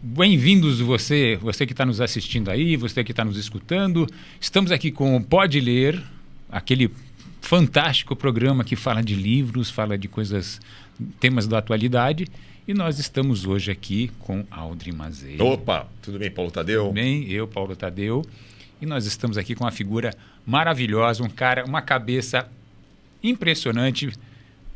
Bem-vindos você que está nos assistindo aí, você que está nos escutando. Estamos aqui com o Pode Ler, aquele fantástico programa que fala de livros, fala de coisas, temas da atualidade. E nós estamos hoje aqui com Aldri Mazei. Opa, tudo bem, Paulo Tadeu? Tudo bem, eu, Paulo Tadeu. E nós estamos aqui com uma figura maravilhosa, um cara, uma cabeça impressionante, um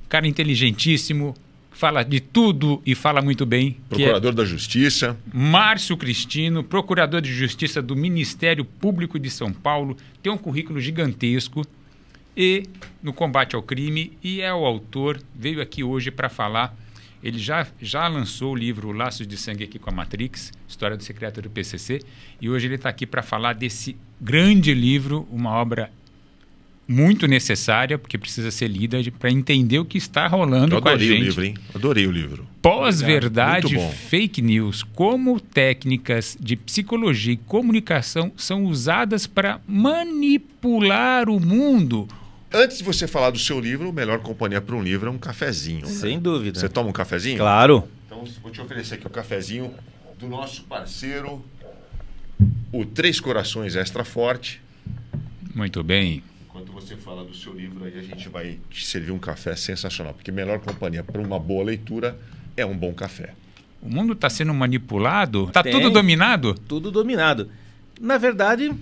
cara inteligentíssimo, fala de tudo e fala muito bem. Procurador da Justiça. Márcio Cristino, procurador de Justiça do Ministério Público de São Paulo, tem um currículo gigantesco e no combate ao crime, e é o autor, veio aqui hoje para falar. Ele já lançou o livro Laços de Sangue aqui com a Matrix, História do Secreto do PCC, e hoje ele está aqui para falar desse grande livro, uma obra muito necessária, porque precisa ser lida para entender o que está rolando com a gente. Eu adorei o livro, hein? Adorei o livro. Pós-verdade, fake news, como técnicas de psicologia e comunicação são usadas para manipular o mundo. Antes de você falar do seu livro, a melhor companhia para um livro é um cafezinho. Sem dúvida. Você toma um cafezinho? Claro. Então, vou te oferecer aqui o cafezinho do nosso parceiro, o Três Corações Extra Forte. Muito bem. Enquanto você fala do seu livro, aí a gente vai te servir um café sensacional, porque a melhor companhia para uma boa leitura é um bom café. O mundo está sendo manipulado? Está tudo dominado? Tudo dominado. Na verdade,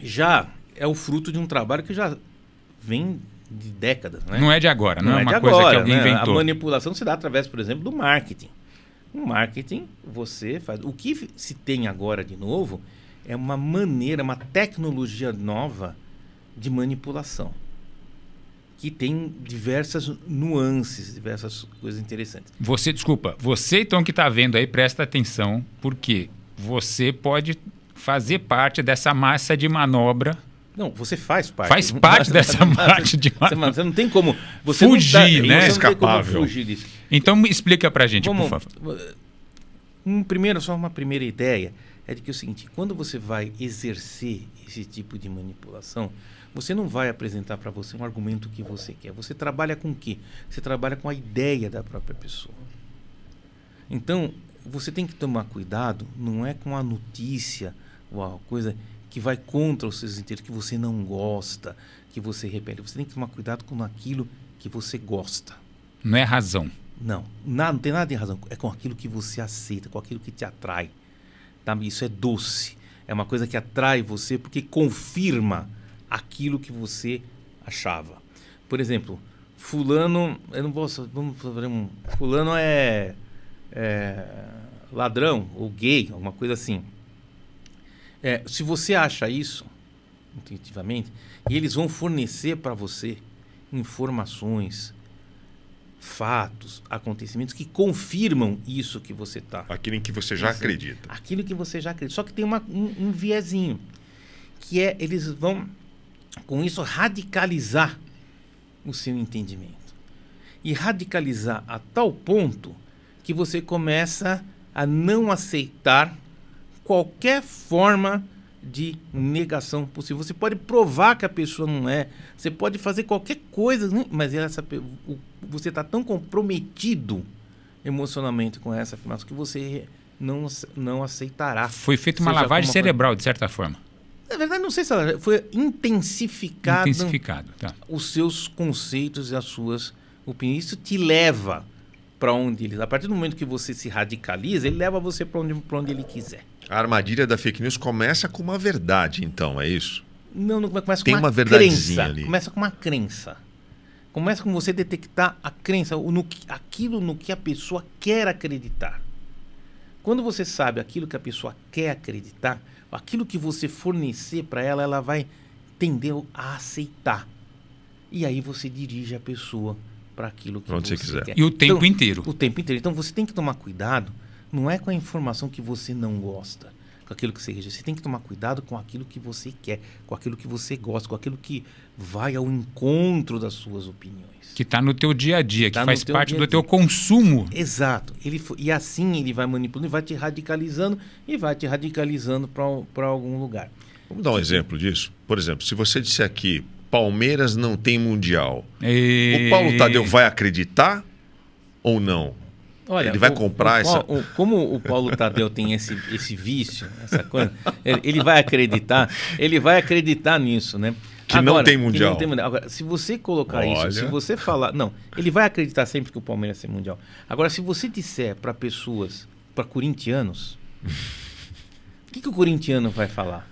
já é o fruto de um trabalho que já vem de décadas, né? Não é de agora, não é uma coisa que alguém inventou. A manipulação se dá através, por exemplo, do marketing. No marketing, você faz... O que se tem agora de novo é uma maneira, uma tecnologia nova de manipulação, que tem diversas nuances, diversas coisas interessantes. Você então que está vendo aí, presta atenção, porque você pode fazer parte dessa massa de manobra. Não, você faz parte. Faz parte dessa massa de manobra. Você não tem como... Você fugir, né? Você não tem como fugir disso. Então explica pra gente, por favor. Só uma primeira ideia é de que é o seguinte, quando você vai exercer esse tipo de manipulação, você não vai apresentar para você um argumento que você quer. Você trabalha com o quê? Você trabalha com a ideia da própria pessoa. Então, você tem que tomar cuidado, não é com a notícia ou a coisa que vai contra os seus interesses, que você não gosta, que você repele. Você tem que tomar cuidado com aquilo que você gosta. Não é razão. Não tem nada de razão. É com aquilo que você aceita, com aquilo que te atrai. Tá? Isso é doce. É uma coisa que atrai você porque confirma aquilo que você achava. Por exemplo, fulano... Fulano é ladrão ou gay, alguma coisa assim. Se você acha isso, intuitivamente, e eles vão fornecer para você informações, fatos, acontecimentos que confirmam isso que você está. Aquilo em que você já acredita. Aquilo que você já acredita. Só que tem um viezinho, que eles vão, com isso, radicalizar o seu entendimento. E radicalizar a tal ponto que você começa a não aceitar qualquer forma de negação possível. Você pode provar que a pessoa não é, você pode fazer qualquer coisa, mas você está tão comprometido emocionalmente com essa afirmação que você não aceitará. Foi feita uma lavagem cerebral, de certa forma. Na verdade, não sei se ela foi intensificado tá. Os seus conceitos e as suas opiniões. Isso te leva para onde ele... A partir do momento que você se radicaliza, ele leva você para onde ele quiser. A armadilha da fake news começa com uma verdade, então, é isso? Não começa com uma verdadezinha ali. Começa com uma crença. Começa com você detectar a crença, aquilo no que a pessoa quer acreditar. Quando você sabe aquilo que a pessoa quer acreditar, aquilo que você fornecer para ela, ela vai tender a aceitar. E aí você dirige a pessoa para aquilo que você quiser. quer. E o tempo inteiro. O tempo inteiro. Então você tem que tomar cuidado, não é com a informação que você não gosta, com aquilo que você rejeita. Você tem que tomar cuidado com aquilo que você quer, com aquilo que você gosta, com aquilo que vai ao encontro das suas opiniões. Que está no teu dia a dia, que faz parte do teu consumo. Exato. E assim ele vai manipulando e vai te radicalizando para algum lugar. Vamos dar um exemplo disso? Por exemplo, se você disser aqui, Palmeiras não tem Mundial, o Paulo Tadeu vai acreditar ou não? Olha, ele vai comprar essa... Como o Paulo Tadeu tem esse vício, essa coisa, ele vai acreditar nisso, né? Que não tem mundial. Agora, se você colocar isso, se você falar... Não, ele vai acreditar sempre que o Palmeiras é mundial. Agora, se você disser para pessoas, para corintianos, o que o corintiano vai falar?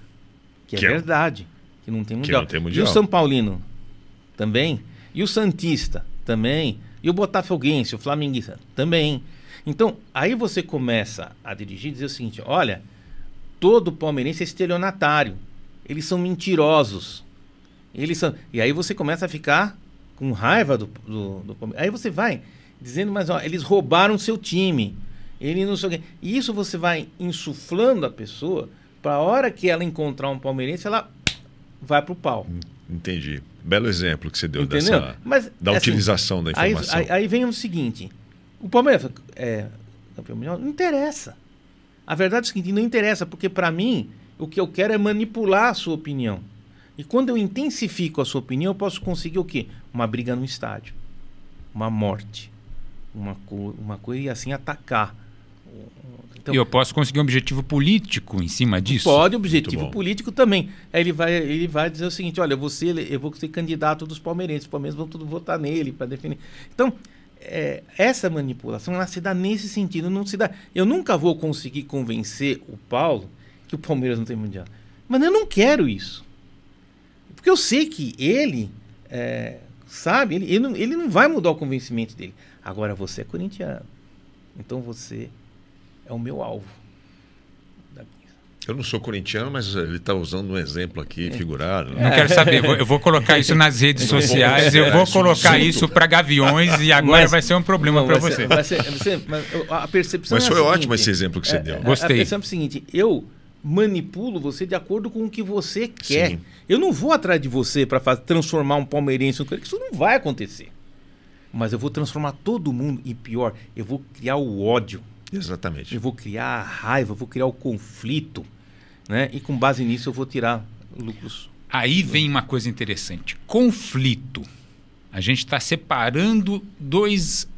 Que é verdade, que não tem mundial. E o São Paulino também, e o Santista também, e o Botafoguense, o Flamenguista também. Então, aí você começa a dirigir e dizer o seguinte, olha, todo palmeirense é estelionatário, eles são mentirosos. E aí você começa a ficar com raiva do Palmeiras. Aí você vai dizendo, mas ó, eles roubaram seu time. Ele não sei o quê. E isso você vai insuflando a pessoa para a hora que ela encontrar um palmeirense, ela vai pro pau. Entendi. Belo exemplo que você deu da assim, utilização da informação. Aí vem o seguinte, o Palmeiras é campeão mundial? Não interessa. A verdade é o seguinte, não interessa, porque para mim, o que eu quero é manipular a sua opinião. E quando eu intensifico a sua opinião, eu posso conseguir o quê? Uma briga no estádio, uma morte, uma coisa e assim atacar. Então, e eu posso conseguir um objetivo político em cima disso? Pode, objetivo político também. Aí ele vai dizer o seguinte, olha, eu vou ser candidato dos palmeirenses, os palmeirenses vão tudo votar nele para definir. Então, essa manipulação, ela se dá nesse sentido, não se dá... Eu nunca vou conseguir convencer o Paulo que o Palmeiras não tem mundial. Mas eu não quero isso. Porque eu sei que ele, sabe, ele não vai mudar o convencimento dele. Agora, você é corintiano. Então, você é o meu alvo. Eu não sou corintiano, mas ele está usando um exemplo aqui, figurado. Não quero saber, eu vou colocar isso nas redes sociais, eu vou colocar isso para Gaviões e agora vai ser um problema para você. A percepção mas foi ótimo esse exemplo que você deu. Gostei. A percepção é a seguinte, eu manipulo você de acordo com o que você quer. Sim. Eu não vou atrás de você para transformar um palmeirense, isso não vai acontecer. Mas eu vou transformar todo mundo, e pior, eu vou criar o ódio. Exatamente. Eu vou criar a raiva, eu vou criar o conflito, né? E com base nisso eu vou tirar lucros. Aí vem uma coisa interessante. Conflito. A gente está separando dois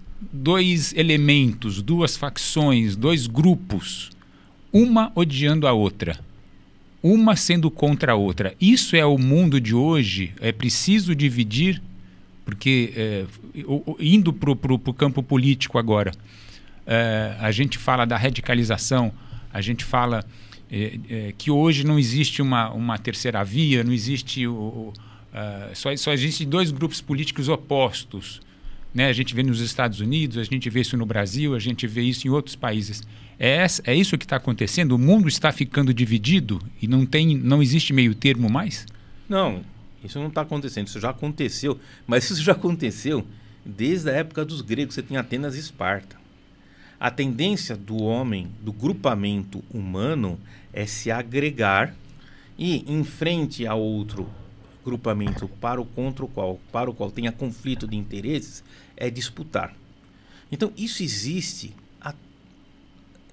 elementos, duas facções, dois grupos. Uma odiando a outra. Uma sendo contra a outra. Isso é o mundo de hoje. É preciso dividir, porque indo para o campo político agora, a gente fala da radicalização, a gente fala que hoje não existe uma terceira via, não existe só existem dois grupos políticos opostos, né? A gente vê nos Estados Unidos, a gente vê isso no Brasil, a gente vê isso em outros países. É isso que está acontecendo? O mundo está ficando dividido e não existe meio termo mais? Não, isso não está acontecendo, isso já aconteceu, mas isso já aconteceu desde a época dos gregos. Você tem Atenas e Esparta. A tendência do homem, do grupamento humano, é se agregar e, em frente a outro grupamento para o qual tenha conflito de interesses, é disputar. Então, isso existe,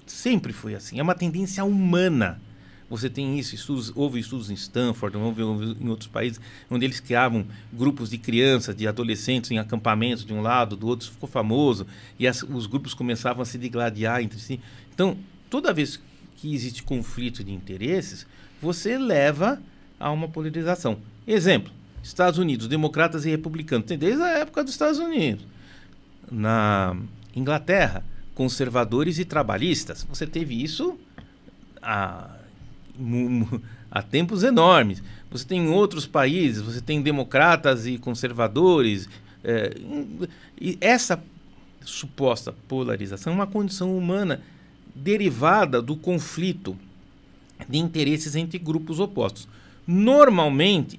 sempre foi assim, é uma tendência humana. Você tem isso, houve estudos em Stanford, houve em outros países, onde eles criavam grupos de crianças, de adolescentes em acampamentos de um lado, do outro, ficou famoso, e os grupos começavam a se digladiar entre si. Então, toda vez que existe conflito de interesses, você leva a uma polarização. Exemplo, Estados Unidos, democratas e republicanos, tem desde a época dos Estados Unidos. Na Inglaterra, conservadores e trabalhistas, você teve isso há tempos enormes. Você tem em outros países, você tem democratas e conservadores. E essa suposta polarização é uma condição humana derivada do conflito de interesses entre grupos opostos. Normalmente,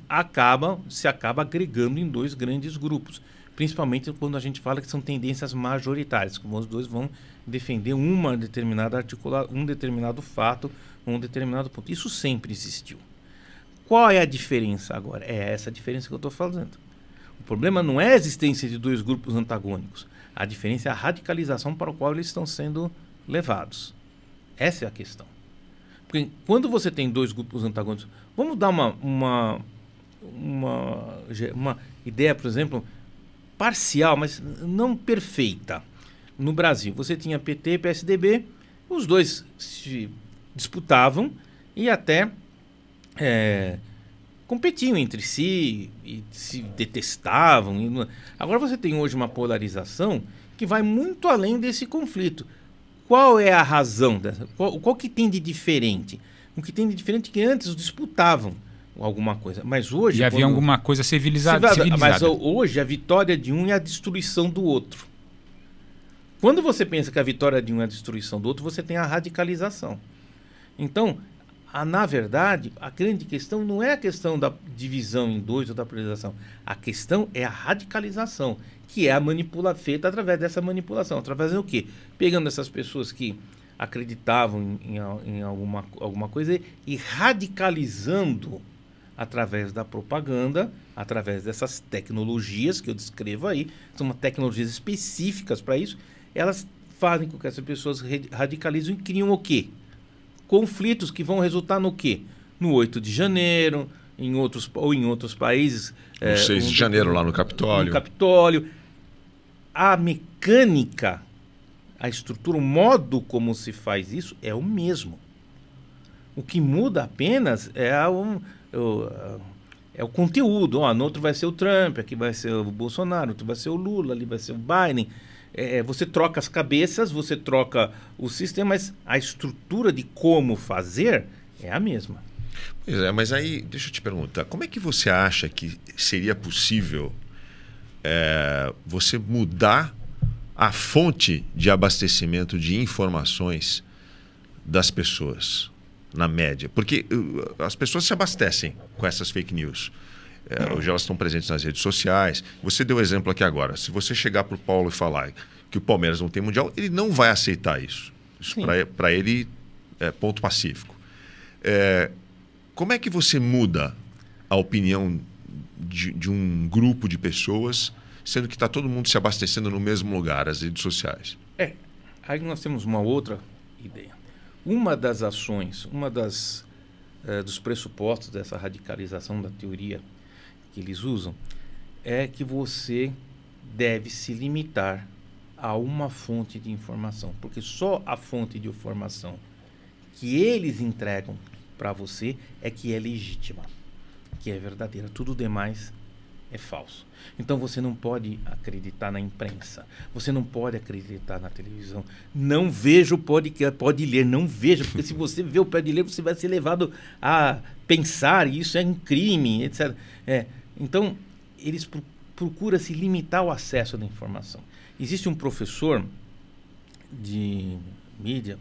se acaba agregando em dois grandes grupos, principalmente quando a gente fala que são tendências majoritárias, como os dois vão defender um determinado fato, um determinado ponto. Isso sempre existiu. Qual é a diferença agora? É essa diferença que eu estou falando. O problema não é a existência de dois grupos antagônicos. A diferença é a radicalização para a qual eles estão sendo levados. Essa é a questão. Porque quando você tem dois grupos antagônicos, vamos dar uma ideia, por exemplo, parcial, mas não perfeita. no Brasil, você tinha PT e PSDB, os dois se disputavam e até competiam entre si e se detestavam. Agora você tem hoje uma polarização que vai muito além desse conflito. Qual é a razão dessa? Qual que tem de diferente? O que tem de diferente é que antes disputavam alguma coisa, mas hoje... E havia alguma coisa civilizada. Mas hoje a vitória de um é a destruição do outro. Quando você pensa que a vitória de um é a destruição do outro, você tem a radicalização. Então, na verdade, a grande questão não é a questão da divisão em dois ou da polarização. A questão é a radicalização, que é a feita através dessa manipulação. Através do quê? Pegando essas pessoas que acreditavam em alguma coisa e radicalizando através da propaganda, através dessas tecnologias que eu descrevo aí, são tecnologias específicas para isso, elas fazem com que essas pessoas radicalizem e criam o quê? Conflitos que vão resultar no quê? No 8 de janeiro, em outros países. No 6 de janeiro, lá no Capitólio. No Capitólio. A mecânica, a estrutura, o modo como se faz isso é o mesmo. O que muda apenas é o conteúdo. No outro vai ser o Trump, aqui vai ser o Bolsonaro, outro vai ser o Lula, ali vai ser o Biden. Você troca as cabeças, você troca o sistema, mas a estrutura de como fazer é a mesma. Pois é, mas aí, deixa eu te perguntar, como é que você acha que seria possível você mudar a fonte de abastecimento de informações das pessoas, na média? Porque as pessoas se abastecem com essas fake news. Hoje elas estão presentes nas redes sociais. Você deu exemplo aqui agora. Se você chegar para o Paulo e falar que o Palmeiras não tem Mundial, ele não vai aceitar isso. Isso para ele é ponto pacífico. Como é que você muda a opinião de um grupo de pessoas, sendo que está todo mundo se abastecendo no mesmo lugar, as redes sociais? Aí nós temos uma outra ideia. Uma das ações, dos pressupostos dessa radicalização da teoria que eles usam é que você deve se limitar a uma fonte de informação, porque só a fonte de informação que eles entregam para você é que é legítima, que é verdadeira. Tudo demais é falso. Então você não pode acreditar na imprensa, você não pode acreditar na televisão. Não veja o pode ler, não veja, porque se você vê o pode ler, você vai ser levado a pensar, e isso é um crime, etc. Então, eles procuram se limitar ao acesso da informação. Existe um professor de mídia,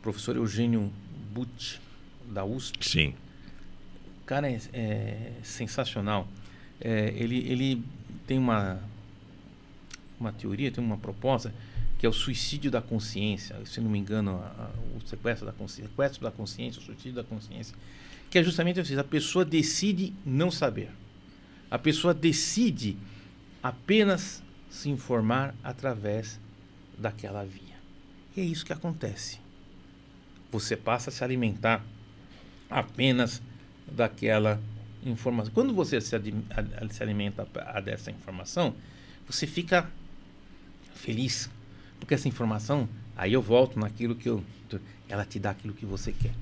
professor Eugênio Butti, da USP. Sim. O cara é sensacional. Ele tem uma teoria, tem uma proposta que é o suicídio da consciência, se não me engano, o sequestro da consciência, o suicídio da consciência, que é justamente assim: a pessoa decide não saber. A pessoa decide apenas se informar através daquela via. E é isso que acontece. Você passa a se alimentar apenas daquela informação. Quando você se alimenta dessa informação, você fica feliz. Porque essa informação, aí eu volto naquilo que ela te dá aquilo que você quer.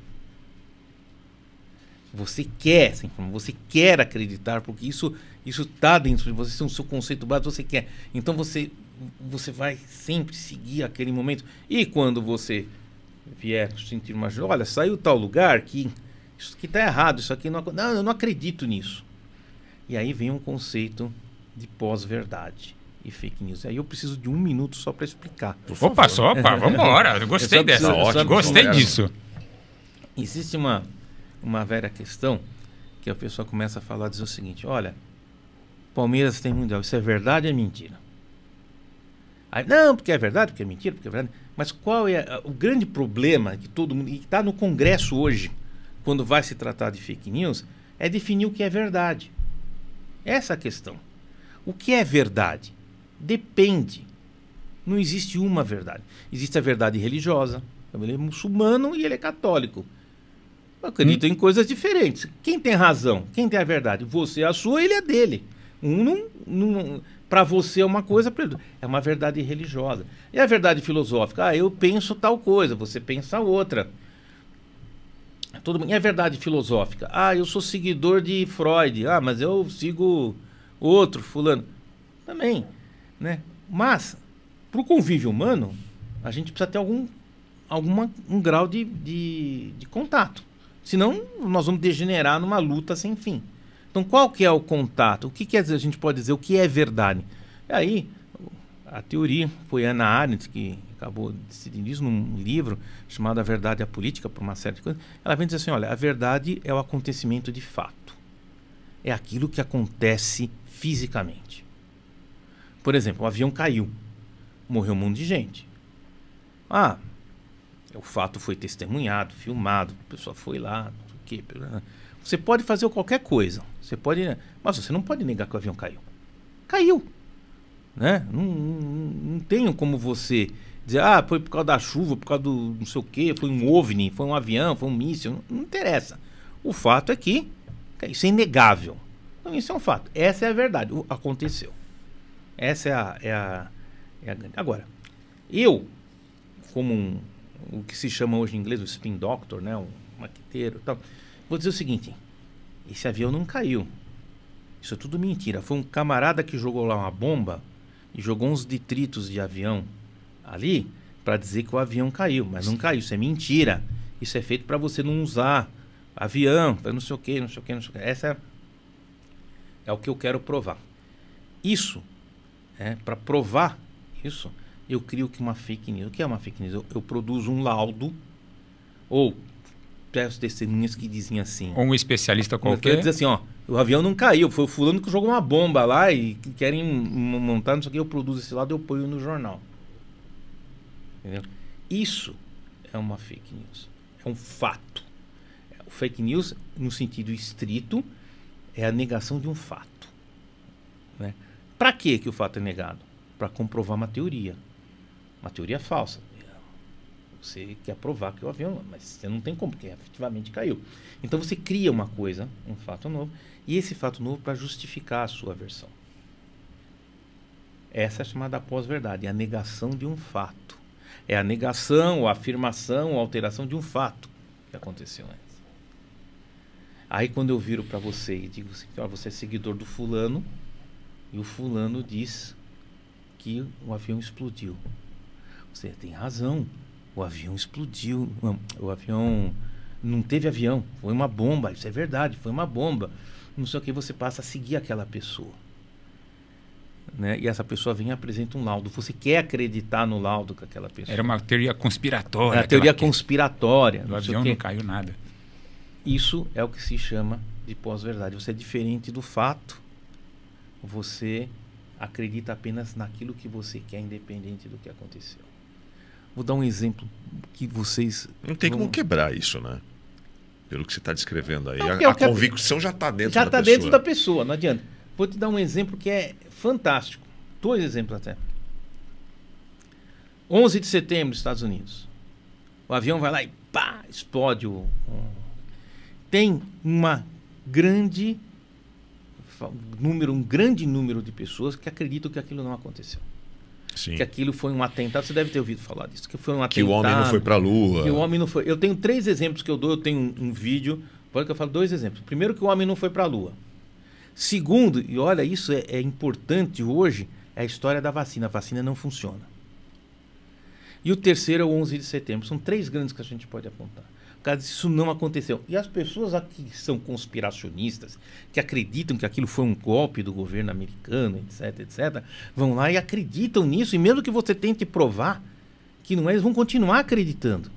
Você quer essa informação, você quer acreditar, porque isso está dentro de você, é um seu conceito básico, você quer. Então você vai sempre seguir aquele momento. E quando você vier sentir uma... Olha, saiu tal lugar que isso aqui está errado, isso aqui não, eu não acredito nisso. E aí vem um conceito de pós-verdade e fake news. Aí eu preciso de 1 minuto só para explicar. Opa, vamos embora. Eu gostei dessa. Gostei disso. Existe uma velha questão que a pessoa começa a falar, diz o seguinte: olha, Palmeiras tem Mundial, isso é verdade ou é mentira? Aí, não, porque é verdade, porque é mentira, porque é verdade. Mas qual é o grande problema que todo mundo, e que está no Congresso hoje, quando vai se tratar de fake news, é definir o que é verdade. Essa é a questão. O que é verdade? Depende. Não existe uma verdade. Existe a verdade religiosa. Ele é muçulmano e ele é católico. Eu acredito em coisas diferentes. Quem tem razão? Quem tem a verdade? Você é a sua, ele é dele. Para você é uma coisa, é uma verdade religiosa. E a verdade filosófica? Ah, eu penso tal coisa, você pensa outra. E a verdade filosófica? Ah, eu sou seguidor de Freud. Ah, mas eu sigo outro, fulano. Também, né? Mas, para o convívio humano, a gente precisa ter um grau de contato. Senão, nós vamos degenerar numa luta sem fim. Então, qual que é o contato? O que a gente pode dizer? O que é verdade? E aí, a teoria foi Hannah Arendt, que acabou decidindo isso num livro chamado A Verdade e a Política, por uma série de coisas. Ela vem dizer assim, olha, a verdade é o acontecimento de fato. É aquilo que acontece fisicamente. Por exemplo, o avião caiu. Morreu um monte de gente. Ah, o fato foi testemunhado, filmado, a pessoa foi lá, não sei o quê. Você pode fazer qualquer coisa. Mas você não pode negar que o avião caiu. Caiu. Né? Não tem como você dizer, ah, foi por causa da chuva, por causa do não sei o quê, foi um OVNI, foi um avião, foi um míssil. Não interessa. O fato é que isso é inegável. Então isso é um fato. Essa é a verdade. Aconteceu. Essa é a Agora, eu, como o que se chama hoje em inglês o spin doctor, né, um maqueteiro e tal, vou dizer o seguinte: esse avião não caiu. Isso é tudo mentira. Foi um camarada que jogou lá uma bomba e jogou uns detritos de avião ali para dizer que o avião caiu. Mas não caiu. Isso é mentira. Isso é feito para você não usar avião, para não sei o quê, não sei o quê, não sei o quê. Essa é o que eu quero provar. Isso, para provar isso, eu crio que uma fake news. O que é uma fake news? Eu produzo um laudo ou peço testemunhas que dizem assim. Ou um especialista qualquer. Quer dizer assim, ó, o avião não caiu, foi o fulano que jogou uma bomba lá e querem montar, não sei o que, eu produzo esse lado e eu ponho no jornal. Entendeu? Isso é uma fake news. É um fato. O fake news, no sentido estrito, é a negação de um fato. Né? Para que o fato é negado? Para comprovar uma teoria. Uma teoria falsa. Você quer provar que o avião, mas você não tem como, porque efetivamente caiu. Então você cria uma coisa, um fato novo, e esse fato novo para justificar a sua versão. Essa é chamada pós-verdade, é a negação de um fato. É a negação, a afirmação, a alteração de um fato que aconteceu antes. Aí quando eu viro para você e digo assim, ó, você é seguidor do fulano, e o fulano diz que o avião explodiu. Você tem razão. O avião explodiu. Não, o avião não teve avião. Foi uma bomba. Isso é verdade. Foi uma bomba. Não sei o que. Você passa a seguir aquela pessoa. Né? E essa pessoa vem e apresenta um laudo. Você quer acreditar no laudo com aquela pessoa. Era uma teoria conspiratória. Era a teoria conspiratória. Do avião não caiu nada. Isso é o que se chama de pós-verdade. Você é diferente do fato. Você acredita apenas naquilo que você quer, independente do que aconteceu. Vou dar um exemplo que vocês... Não tem como quebrar isso, né? Pelo que você está descrevendo aí. Não, a convicção já está dentro já da pessoa. Já está dentro da pessoa, não adianta. Vou te dar um exemplo que é fantástico. 2 exemplos até. 11 de setembro, Estados Unidos. O avião vai lá e pá, explode. Tem um grande número de pessoas que acreditam que aquilo não aconteceu. Sim. Que aquilo foi um atentado. Você deve ter ouvido falar disso. Que foi um atentado. Que o homem não foi para a Lua. Que o homem não foi. Eu tenho 3 exemplos que eu dou. Eu tenho um vídeo. Pode que eu falo 2 exemplos. Primeiro, que o homem não foi para a Lua. Segundo, e olha, isso é importante hoje, é a história da vacina. A vacina não funciona. E o terceiro é o 11 de setembro. São 3 grandes que a gente pode apontar. Por causa disso não aconteceu. E as pessoas aqui que são conspiracionistas, que acreditam que aquilo foi um golpe do governo americano, etc., vão lá e acreditam nisso. E mesmo que você tente provar que não é, eles vão continuar acreditando.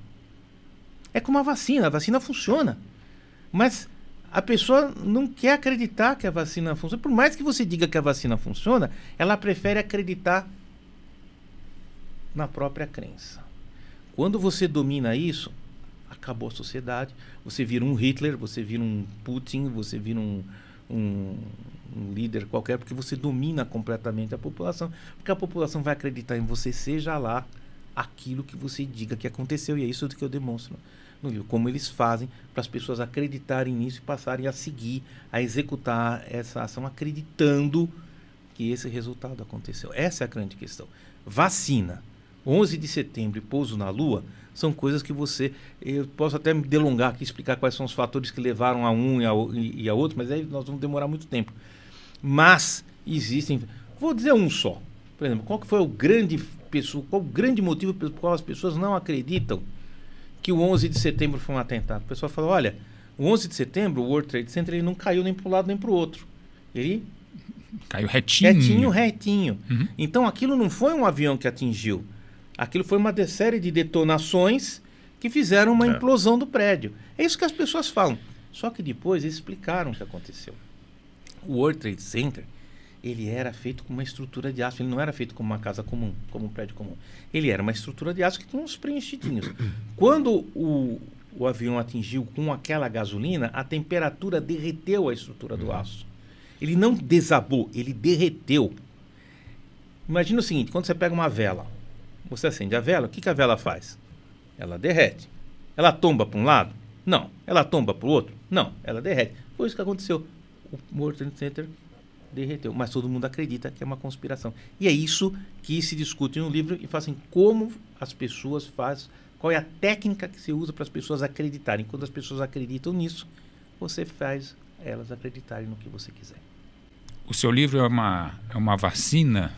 É como a vacina funciona. Mas a pessoa não quer acreditar que a vacina funciona. Por mais que você diga que a vacina funciona, ela prefere acreditar na própria crença. Quando você domina isso, acabou a sociedade, você vira um Hitler, você vira um Putin, você vira um líder qualquer, porque você domina completamente a população, porque a população vai acreditar em você, seja lá aquilo que você diga que aconteceu, e é isso que eu demonstro no livro, como eles fazem para as pessoas acreditarem nisso e passarem a seguir, a executar essa ação, acreditando que esse resultado aconteceu. Essa é a grande questão. Vacina, 11 de setembro e pouso na Lua são coisas que eu posso até me delongar aqui, explicar quais são os fatores que levaram a um e a outro, mas aí nós vamos demorar muito tempo. Mas existem, vou dizer um só. Por exemplo, qual o grande motivo pelo qual as pessoas não acreditam que o 11 de setembro foi um atentado? O pessoal fala, olha, o 11 de setembro, o World Trade Center, ele não caiu nem para um lado nem para o outro. Ele caiu retinho. Retinho. Uhum. Então aquilo não foi um avião que atingiu. Aquilo foi uma série de detonações que fizeram uma implosão do prédio. É isso que as pessoas falam. Só que depois eles explicaram o que aconteceu. O World Trade Center, ele era feito com uma estrutura de aço. Ele não era feito como uma casa comum, como um prédio comum. Ele era uma estrutura de aço que tinha uns preenchidinhos. Quando o avião atingiu com aquela gasolina, a temperatura derreteu a estrutura do aço. Ele não desabou, ele derreteu. Imagina o seguinte, quando você pega uma vela, você acende a vela, o que a vela faz? Ela derrete. Ela tomba para um lado? Não. Ela tomba para o outro? Não. Ela derrete. Foi isso que aconteceu. O World Trade Center derreteu. Mas todo mundo acredita que é uma conspiração. E é isso que se discute no livro e fala assim, como as pessoas fazem, qual é a técnica que se usa para as pessoas acreditarem. Quando as pessoas acreditam nisso, você faz elas acreditarem no que você quiser. O seu livro é uma vacina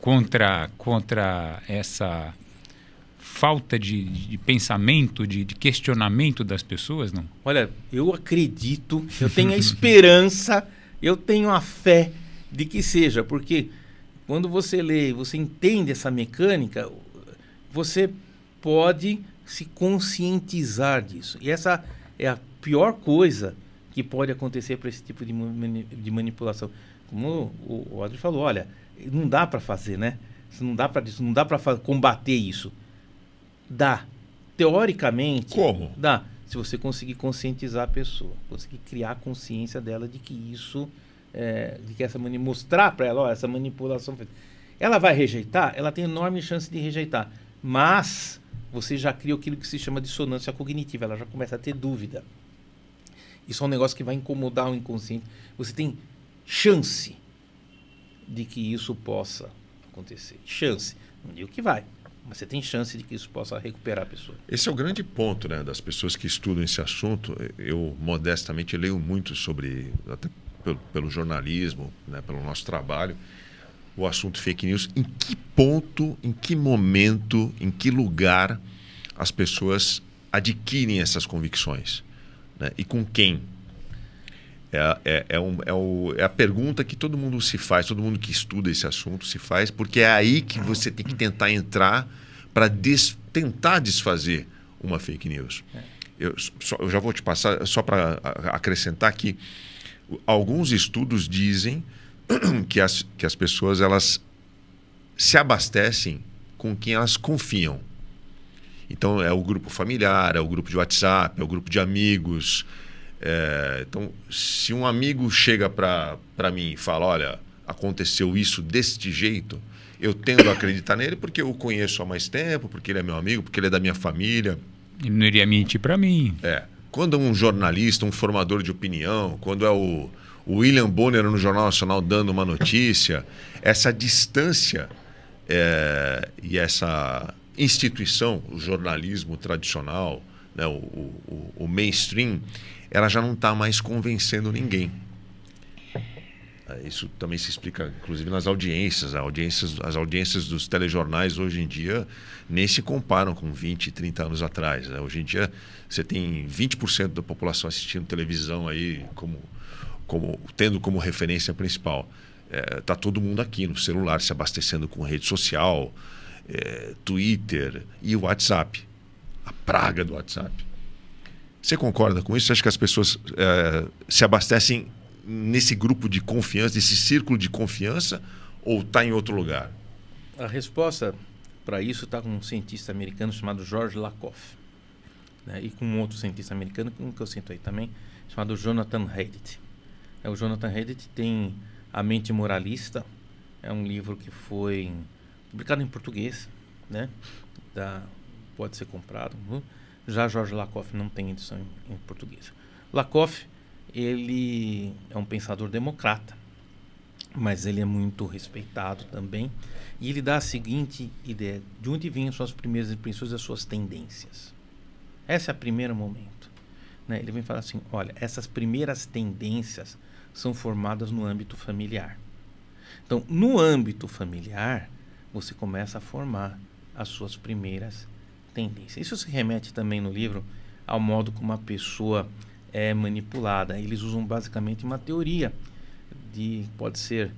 contra essa falta de pensamento, de questionamento das pessoas, não? Olha, eu acredito, eu tenho a esperança, eu tenho a fé de que seja, porque quando você lê, você entende essa mecânica, você pode se conscientizar disso. E essa é a pior coisa que pode acontecer para esse tipo de manipulação. Como o Audrey falou, olha, não dá para fazer, né? Não dá para combater isso. Dá. Teoricamente. Como? Dá. Se você conseguir conscientizar a pessoa, conseguir criar a consciência dela de que isso, de que mostrar para ela, ó, essa manipulação. Ela vai rejeitar? Ela tem enorme chance de rejeitar. Mas você já cria aquilo que se chama dissonância cognitiva. Ela já começa a ter dúvida. Isso é um negócio que vai incomodar o inconsciente. Você tem chance de que isso possa acontecer. Chance. Não digo que vai, mas você tem chance de que isso possa recuperar a pessoa. Esse é o grande ponto, né, das pessoas que estudam esse assunto. Eu, modestamente, leio muito sobre, até pelo jornalismo, né, pelo nosso trabalho, o assunto fake news. Em que ponto, em que momento, em que lugar as pessoas adquirem essas convicções? Né? E com quem? É a pergunta que todo mundo se faz, todo mundo que estuda esse assunto se faz, porque é aí que você tem que tentar entrar para tentar desfazer uma fake news. Eu já vou te passar, só para acrescentar que alguns estudos dizem que as pessoas elas se abastecem com quem elas confiam. Então, é o grupo familiar, é o grupo de WhatsApp, é o grupo de amigos. Então, se um amigo chega para mim e fala, olha, aconteceu isso deste jeito, eu tendo a acreditar nele porque eu o conheço há mais tempo, porque ele é meu amigo, porque ele é da minha família. Ele não iria mentir para mim. Quando um jornalista, um formador de opinião, quando é o William Bonner no Jornal Nacional dando uma notícia, essa distância e essa instituição, o jornalismo tradicional, né, o mainstream, ela já não está mais convencendo ninguém. Isso também se explica, inclusive, nas audiências. As audiências dos telejornais hoje em dia nem se comparam com 20, 30 anos atrás. Né? Hoje em dia você tem 20% da população assistindo televisão aí tendo como referência principal. Está todo mundo aqui no celular se abastecendo com rede social, Twitter e o WhatsApp. A praga do WhatsApp. Você concorda com isso? Você acha que as pessoas se abastecem nesse grupo de confiança, nesse círculo de confiança, ou está em outro lugar? A resposta para isso está com um cientista americano chamado George Lakoff, né? E com um outro cientista americano, que eu sinto aí também, chamado Jonathan Haidt. O Jonathan Haidt tem A Mente Moralista, é um livro que foi publicado em português, né? Pode ser comprado. Já George Lakoff não tem edição em português. Lakoff, ele é um pensador democrata. mas ele é muito respeitado também. E ele dá a seguinte ideia: de onde vêm as suas primeiras impressões, as suas tendências. Esse é o primeiro momento, né? Ele vem falar assim: olha, essas primeiras tendências são formadas no âmbito familiar. Então, no âmbito familiar, você começa a formar as suas primeiras tendências. Isso se remete também no livro ao modo como a pessoa é manipulada. Eles usam basicamente uma teoria pode ser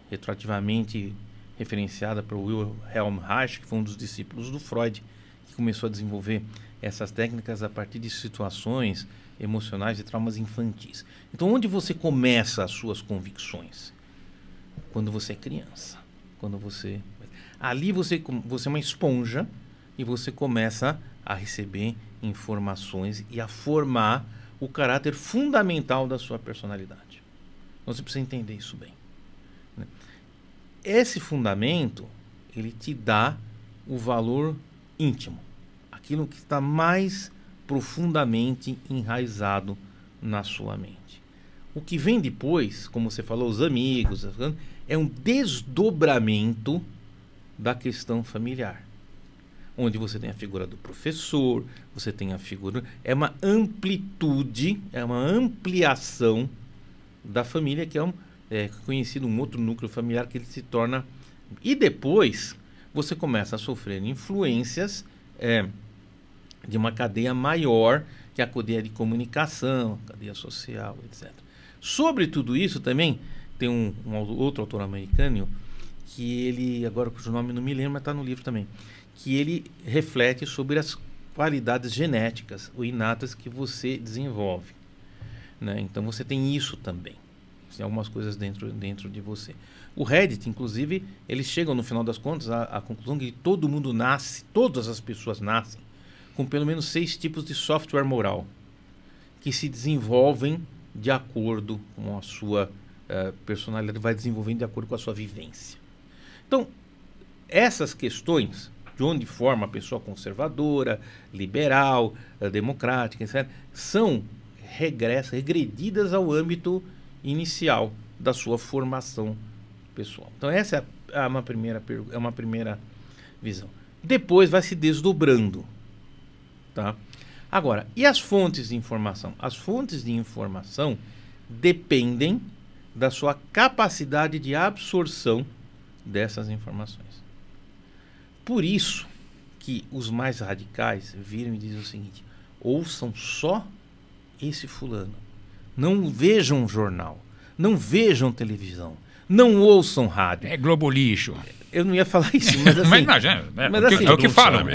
retroativamente referenciada por Wilhelm Reich, que foi um dos discípulos do Freud, que começou a desenvolver essas técnicas a partir de situações emocionais e traumas infantis. Então, onde você começa as suas convicções? Quando você é criança. Ali você é uma esponja e você começa a receber informações e a formar o caráter fundamental da sua personalidade. Então, você precisa entender isso bem, né? Esse fundamento, ele te dá o valor íntimo, aquilo que está mais profundamente enraizado na sua mente. O que vem depois, como você falou, os amigos, é um desdobramento da questão familiar, onde você tem a figura do professor, você tem a figura... É uma amplitude, é uma ampliação da família, que é conhecido um outro núcleo familiar que ele se torna... E depois você começa a sofrer influências de uma cadeia maior, que é a cadeia de comunicação, a cadeia social, etc. Sobre tudo isso também tem um outro autor americano, que ele, agora cujo nome não me lembro, mas está no livro também, que ele reflete sobre as qualidades genéticas ou inatas que você desenvolve, né? Então você tem isso também, tem algumas coisas dentro de você. O Reddit, inclusive, eles chegam no final das contas à conclusão que todo mundo nasce, todas as pessoas nascem com pelo menos 6 tipos de software moral que se desenvolvem de acordo com a sua personalidade, vai desenvolvendo de acordo com a sua vivência. Então, essas questões, de onde forma a pessoa conservadora, liberal, democrática, etc., são regredidas ao âmbito inicial da sua formação pessoal. Então, essa é uma primeira visão. Depois vai se desdobrando, tá? Agora, e as fontes de informação? As fontes de informação dependem da sua capacidade de absorção dessas informações. Por isso que os mais radicais viram e dizem o seguinte: ouçam só esse fulano, não vejam jornal, não vejam televisão, não ouçam rádio. É Globo lixo. Eu não ia falar isso, mas assim... é o que falam.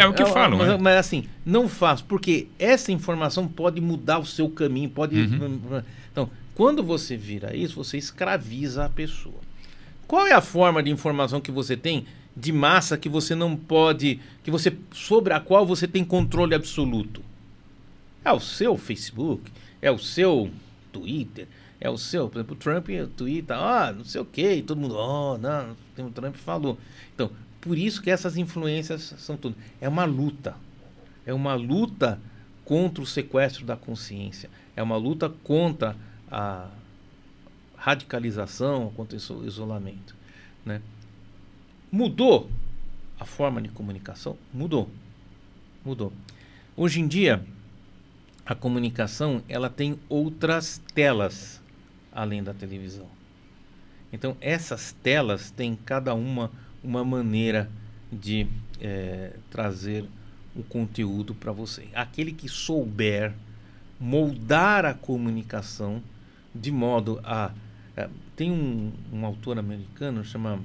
Mas assim, não faço, porque essa informação pode mudar o seu caminho, pode... Então, quando você vira isso, você escraviza a pessoa. Qual é a forma de informação que você tem de massa que você não pode... sobre a qual você tem controle absoluto? É o seu Facebook, é o seu Twitter, é o seu... Por exemplo, o Trump Twitter, não sei o quê, todo mundo... não, o Trump falou. Então, por isso que essas influências são tudo. É uma luta. É uma luta contra o sequestro da consciência. É uma luta contra a radicalização, contra o isolamento, né? Mudou a forma de comunicação? Mudou. Hoje em dia, a comunicação ela tem outras telas além da televisão. Então, essas telas têm cada uma maneira de trazer o conteúdo para você. Aquele que souber moldar a comunicação de modo a... tem um autor americano, chama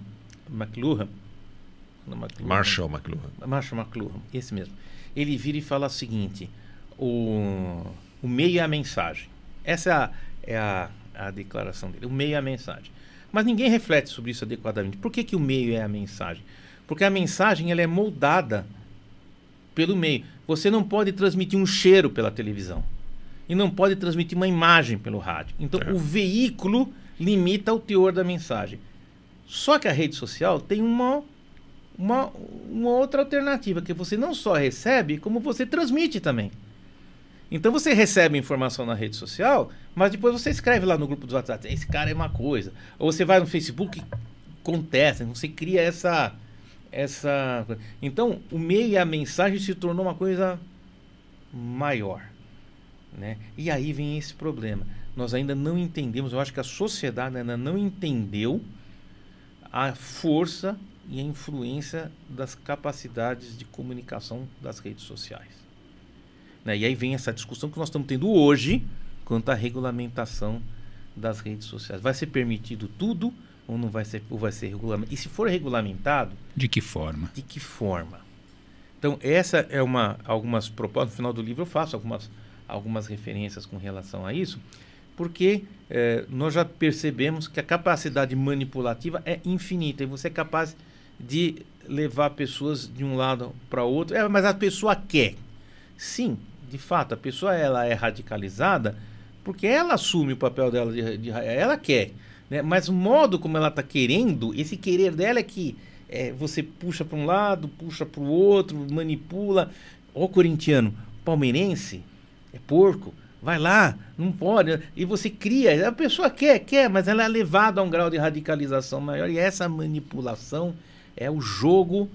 Marshall McLuhan, esse mesmo. Ele vira e fala o seguinte: o meio é a mensagem. Essa é a declaração dele. O meio é a mensagem. Mas ninguém reflete sobre isso adequadamente. Por que o meio é a mensagem? Porque a mensagem ela é moldada pelo meio. Você não pode transmitir um cheiro pela televisão. E não pode transmitir uma imagem pelo rádio. Então, o veículo limita o teor da mensagem. Só que a rede social tem uma outra alternativa, que você não só recebe, como você transmite também. Então você recebe informação na rede social, mas depois você escreve lá no grupo do WhatsApp, esse cara é uma coisa. Ou você vai no Facebook, acontece, você cria essa... Então, o meio e a mensagem se tornou uma coisa maior, né? E aí vem esse problema. Nós ainda não entendemos, eu acho que a sociedade ainda não entendeu a força e a influência das capacidades de comunicação das redes sociais, né? E aí vem essa discussão que nós estamos tendo hoje quanto à regulamentação das redes sociais. Vai ser permitido tudo ou não vai ser, ou vai ser regulamentado? E se for regulamentado, de que forma? De que forma? Então, essa é algumas propostas. No final do livro eu faço algumas referências com relação a isso, porque nós já percebemos que a capacidade manipulativa é infinita e você é capaz de levar pessoas de um lado para outro. Mas a pessoa quer. Sim, de fato, a pessoa ela é radicalizada porque ela assume o papel dela ela quer, né? Mas o modo como ela está querendo, esse querer dela é que você puxa para um lado, puxa para o outro, manipula. O corintiano, palmeirense, é porco, vai lá, não pode. E você cria, a pessoa quer, mas ela é levada a um grau de radicalização maior. E essa manipulação é o jogo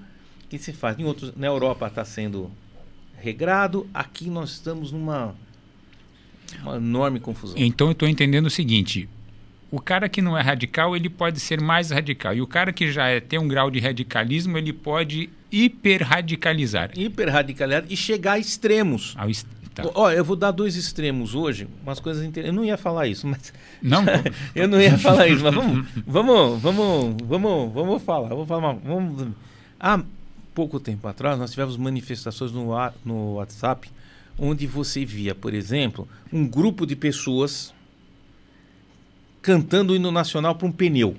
que se faz. Na Europa está sendo regrado, aqui nós estamos numa enorme confusão. Então eu estou entendendo o seguinte: o cara que não é radical, ele pode ser mais radical. E o cara que já tem um grau de radicalismo, ele pode hiperradicalizar. Hiperradicalizar e chegar a extremos. Tá. Olha, eu vou dar 2 extremos hoje, umas coisas interessantes. Eu não ia falar isso, mas... Não? Eu não ia falar isso, mas vamos falar. Há pouco tempo atrás, nós tivemos manifestações no WhatsApp, onde você via, por exemplo, um grupo de pessoas cantando o hino nacional para um pneu.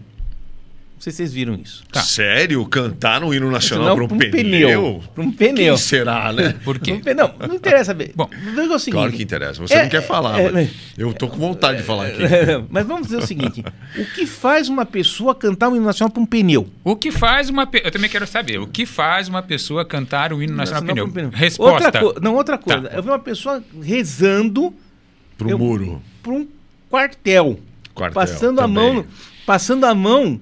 Não sei se vocês viram isso. Tá. Sério? Cantar no hino nacional para um pneu? Para um pneu. Quem será, né? Por quê? Não interessa. Bom, é o seguinte, claro que interessa. Você não quer falar, mas eu tô com vontade de falar aqui. Mas vamos dizer o seguinte: o que faz uma pessoa cantar um hino nacional para um pneu? O que faz eu também quero saber. O que faz uma pessoa cantar o hino nacional para um pneu? Resposta. Outra coisa. Tá. Eu vi uma pessoa rezando para um muro. Para um quartel. Passando a mão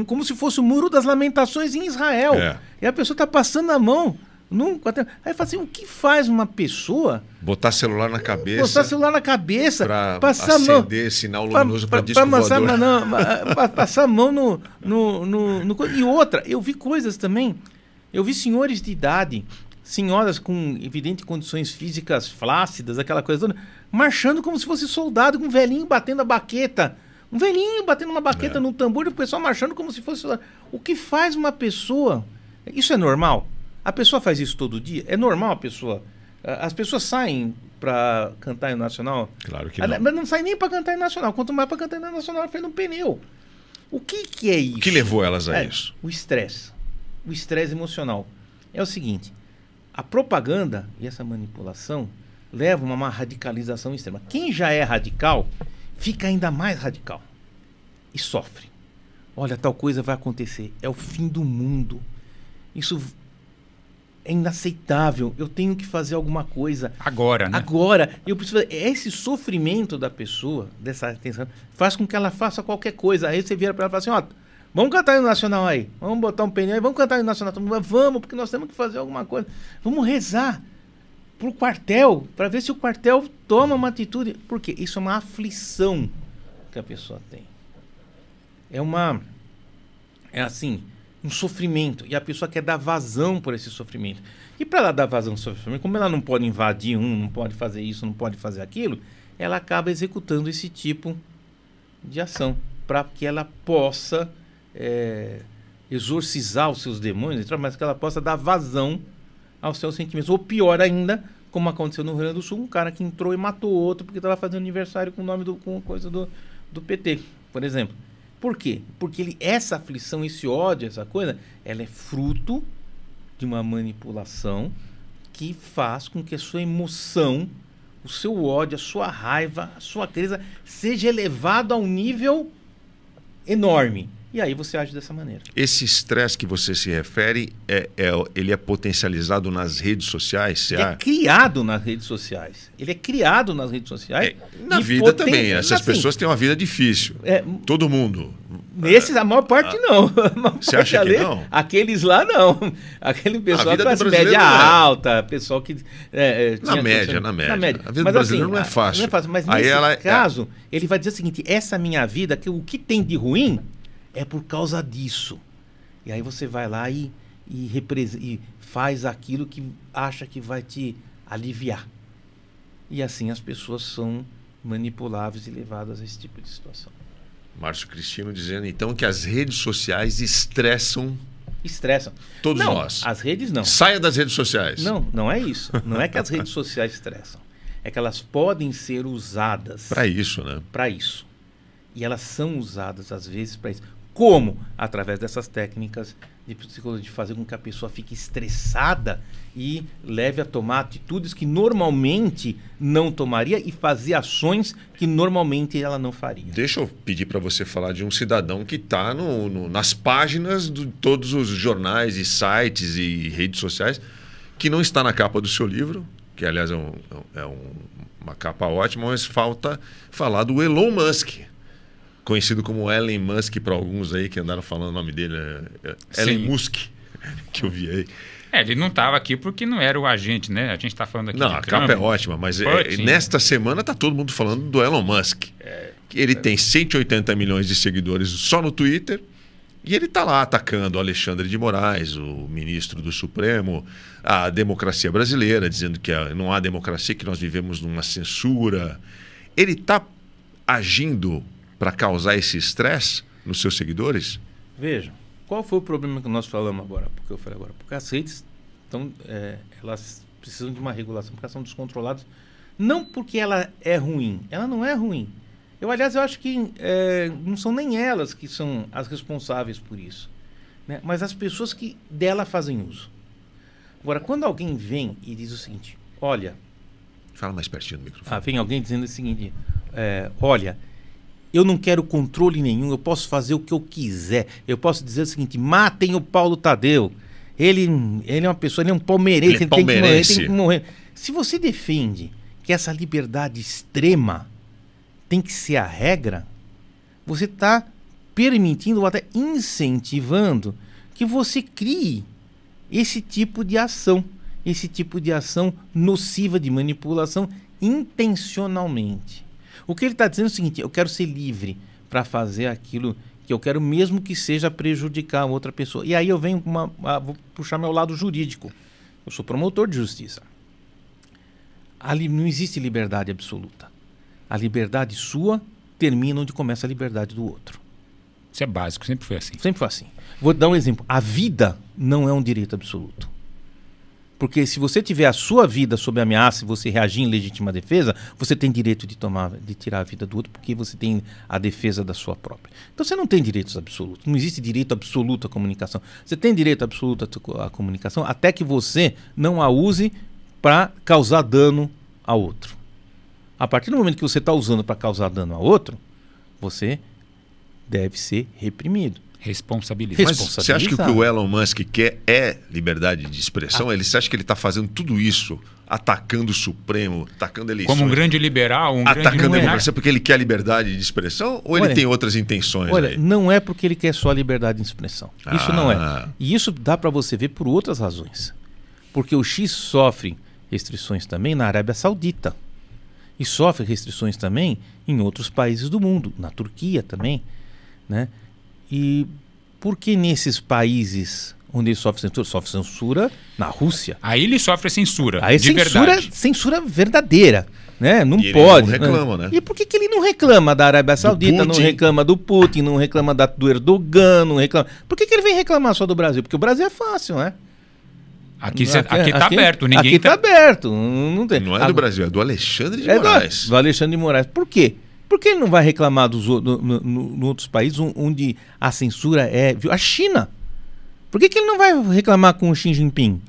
como se fosse o Muro das Lamentações em Israel. E a pessoa está passando a mão num quartel. Aí fala assim: o que faz uma pessoa botar celular na cabeça? Para passar acender sinal luminoso para disco voador. Passar a mão no... E outra, eu vi coisas também. Eu vi senhores de idade, senhoras com evidentes condições físicas flácidas, aquela coisa toda, marchando como se fosse soldado, com um velhinho batendo a baqueta. Um velhinho batendo uma baqueta no tambor e o pessoal marchando como se fosse soldado. O que faz uma pessoa... Isso é normal? A pessoa faz isso todo dia? É normal a pessoa... As pessoas saem para cantar hino nacional? Claro que não. Mas não saem nem para cantar hino nacional. Quanto mais para cantar hino nacional, fez no pneu. O que é isso? O que levou elas a isso? O estresse. O estresse emocional. É o seguinte: a propaganda e essa manipulação levam a uma radicalização extrema. Quem já é radical fica ainda mais radical e sofre. Olha, tal coisa vai acontecer. É o fim do mundo. Isso é inaceitável. Eu tenho que fazer alguma coisa. Agora, né? Agora. Eu preciso fazer. Esse sofrimento da pessoa, dessa atenção, faz com que ela faça qualquer coisa. Aí você vira para ela e fala assim: ó, vamos cantar hino nacional aí. Vamos botar um pneu aí, vamos cantar hino nacional. Vamos, porque nós temos que fazer alguma coisa. Vamos rezar pro quartel, para ver se o quartel toma uma atitude. Porque isso é uma aflição que a pessoa tem. É assim, um sofrimento. E a pessoa quer dar vazão por esse sofrimento. E para ela dar vazão ao sofrimento, como ela não pode invadir não pode fazer isso, não pode fazer aquilo, ela acaba executando esse tipo de ação, para que ela possa exorcizar os seus demônios, mas que ela possa dar vazão aos seus sentimentos. Ou pior ainda, como aconteceu no Rio Grande do Sul, um cara que entrou e matou outro porque estava fazendo aniversário com o nome com coisa do PT, por exemplo. Por quê? Porque essa aflição, esse ódio, essa coisa, ela é fruto de uma manipulação que faz com que a sua emoção, o seu ódio, a sua raiva, a sua crença seja elevado a um nível enorme. E aí você age dessa maneira. Esse estresse que você se refere, ele é potencializado nas redes sociais? Ele é criado nas redes sociais. Ele é criado nas redes sociais. Na vida também. Essas pessoas têm uma vida difícil. Todo mundo. Nesses, a maior parte não. Você acha que não? Aqueles lá não. Aquele pessoal classe média alta, pessoal que... Na média. A vida do brasileiro não é fácil. Não é fácil. Mas nesse caso, ele vai dizer o seguinte, essa minha vida, o que tem de ruim é por causa disso. E aí você vai lá e faz aquilo que acha que vai te aliviar. E assim as pessoas são manipuláveis e levadas a esse tipo de situação. Márcio Cristino dizendo então que as redes sociais estressam todos nós. As redes não. Saia das redes sociais. Não é isso. Não é que as redes sociais estressam. É que elas podem ser usadas para isso, né? Para isso. E elas são usadas às vezes para isso. Como? Através dessas técnicas de psicologia, de fazer com que a pessoa fique estressada e leve a tomar atitudes que normalmente não tomaria e fazer ações que normalmente ela não faria. Deixa eu pedir para você falar de um cidadão que está nas páginas de todos os jornais e sites e redes sociais, que não está na capa do seu livro, que aliás é uma capa ótima, mas falta falar do Elon Musk. Conhecido como Elon Musk para alguns aí que andaram falando o nome dele. Elon Musk, que eu vi aí. Ele não estava aqui porque não era o agente, né? A gente está falando aqui de Trump. A capa é ótima, mas nesta semana está todo mundo falando do Elon Musk. Ele tem 180 milhões de seguidores só no Twitter e ele está lá atacando o Alexandre de Moraes, o ministro do Supremo, a democracia brasileira, dizendo que não há democracia, que nós vivemos numa censura. Ele está agindo para causar esse estresse nos seus seguidores? Veja, qual foi o problema que nós falamos agora? Porque as redes elas precisam de uma regulação, porque elas são descontroladas, não porque ela é ruim, ela não é ruim. Aliás, eu acho que não são nem elas que são as responsáveis por isso, né? Mas as pessoas que dela fazem uso. Agora, quando alguém vem e diz o seguinte, olha... Fala mais pertinho do microfone. Vem alguém dizendo o seguinte, olha... Eu não quero controle nenhum, eu posso fazer o que eu quiser. Eu posso dizer o seguinte, matem o Paulo Tadeu. Ele é uma pessoa, ele é um palmeirense, ele tem que morrer. Se você defende que essa liberdade extrema tem que ser a regra, você está permitindo ou até incentivando que você crie esse tipo de ação nociva de manipulação intencionalmente. O que ele está dizendo é o seguinte, eu quero ser livre para fazer aquilo que eu quero, mesmo que seja prejudicar a outra pessoa. E aí eu venho vou puxar meu lado jurídico. Eu sou promotor de justiça. Não existe liberdade absoluta. A liberdade sua termina onde começa a liberdade do outro. Isso é básico, sempre foi assim. Sempre foi assim. Vou dar um exemplo. A vida não é um direito absoluto. Porque se você tiver a sua vida sob ameaça e você reagir em legítima defesa, você tem direito de tirar a vida do outro, porque você tem a defesa da sua própria. Então você não tem direitos absolutos. Não existe direito absoluto à comunicação. Você tem direito absoluto à comunicação até que você não a use para causar dano a outro. A partir do momento que você está usando para causar dano a outro, você deve ser reprimido. Responsabilidade. Mas você acha que o que o Elon Musk quer é liberdade de expressão? Você acha que ele está fazendo tudo isso, atacando o Supremo, atacando eleições? Como um grande liberal, atacando a democracia porque ele quer liberdade de expressão? Ou ele tem outras intenções? Não é porque ele quer só a liberdade de expressão. Isso não é. E isso dá para você ver por outras razões. Porque o X sofre restrições também na Arábia Saudita. E sofre restrições também em outros países do mundo. Na Turquia também, né? E por que nesses países onde ele sofre censura na Rússia? Aí ele sofre censura, aí de verdade. Censura verdadeira, né? Não e pode. Ele não reclama, né? E por que ele não reclama da Arábia Saudita, não reclama do Putin, não reclama do Erdogan, não reclama... Por que ele vem reclamar só do Brasil? Porque o Brasil é fácil, né? Aqui está aberto. Ninguém aqui está aberto. Não tem. Não é do Brasil, é do Alexandre de Moraes. Do Alexandre de Moraes. Por quê? Por que ele não vai reclamar no outros países onde a censura é... A China. Por que ele não vai reclamar com o Xi Jinping?